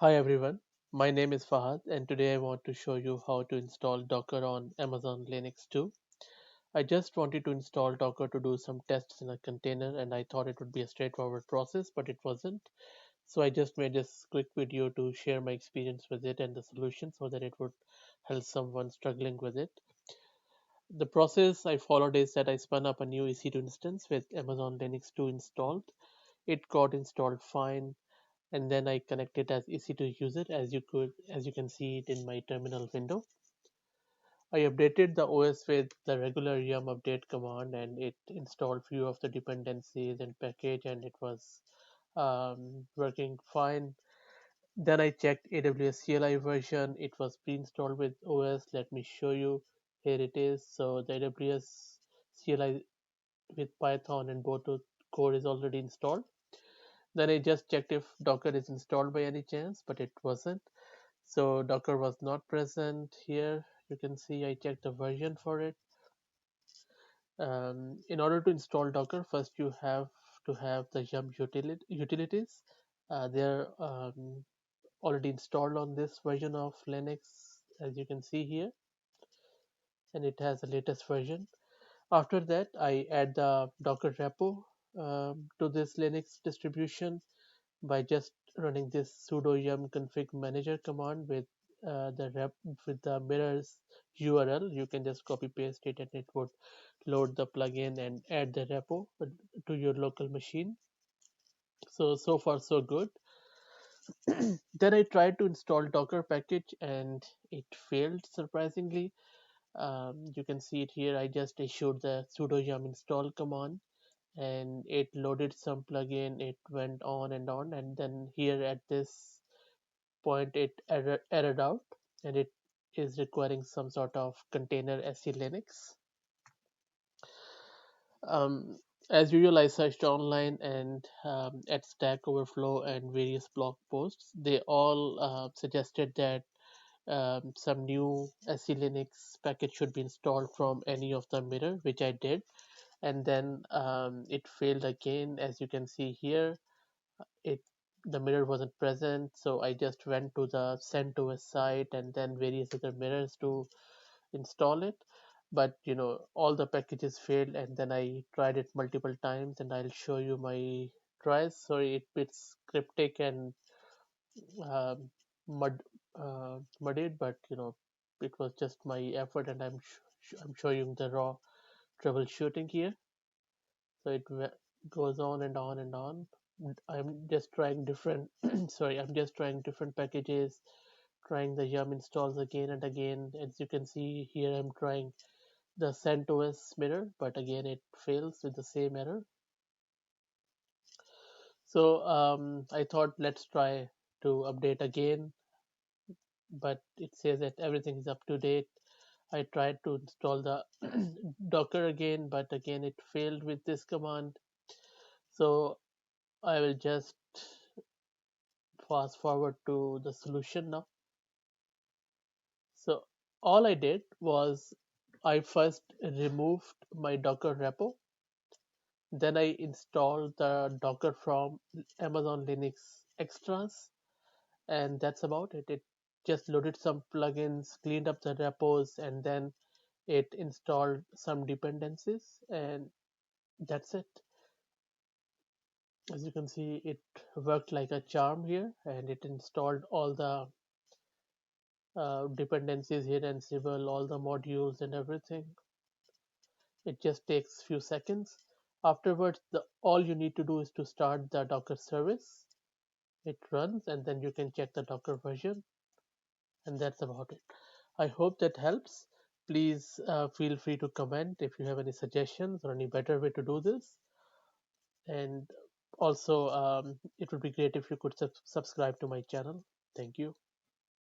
Hi everyone, my name is Fahad and today I want to show you how to install Docker on Amazon Linux 2. I just wanted to install Docker to do some tests in a container and I thought it would be a straightforward process, but it wasn't. So I just made this quick video to share my experience with it and the solution so that it would help someone struggling with it. The process I followed is that I spun up a new EC2 instance with Amazon Linux 2 installed. It got installed fine and then I connect it as EC2 user as you can see it in my terminal window. I updated the OS with the regular yum update command and it installed few of the dependencies and package and it was working fine. Then I checked AWS CLI version. It was pre-installed with OS. Let me show you. Here it is. So the AWS CLI with Python and Bluetooth code is already installed. Then I just checked if Docker is installed by any chance, but it wasn't. So Docker was not present here. You can see I checked the version for it. In order to install Docker, first you have to have the yum utilities. They're already installed on this version of Linux, as you can see here, and it has the latest version. After that, I add the Docker repo to this Linux distribution by just running this sudo yum config manager command with the rep with the mirrors URL. You can just copy paste it and it would load the plugin and add the repo to your local machine. So far so good. Then I tried to install Docker package and it failed surprisingly. You can see it here. I just issued the sudo yum install command and it loaded some plugin. It went on, and then here at this point it errored out and it is requiring some sort of container SC Linux. Um, as usual, I searched online and at Stack Overflow and various blog posts. They all suggested that some new SC Linux package should be installed from any of the mirror, which I did, and then it failed again. As you can see here, it the mirror wasn't present, so I just went to the CentOS site and then various other mirrors to install it. But all the packages failed, and then I tried it multiple times, and I'll show you my tries. Sorry, it's cryptic and um, mud muddied, but it was just my effort, and I'm showing the raw troubleshooting here. So it goes on and on and on. I'm just trying different sorry, I'm just trying different packages, trying the yum installs again and again. As you can see here, I'm trying the CentOS mirror, but again it fails with the same error. So I thought let's try to update again, but it says that everything is up to date. I tried to install the Docker again, but again it failed with this command. So I will just fast forward to the solution now. So all I did was I first removed my Docker repo. Then I installed the Docker from Amazon Linux Extras, and that's about it. It just loaded some plugins, cleaned up the repos, and then it installed some dependencies, and that's it. As you can see, it worked like a charm here, and it installed all the dependencies here and Civil, all the modules and everything. It just takes few seconds. Afterwards, all you need to do is to start the Docker service. It runs and then you can check the Docker version, and that's about it. I hope that helps. Please feel free to comment if you have any suggestions or any better way to do this. And also, it would be great if you could subscribe to my channel. Thank you.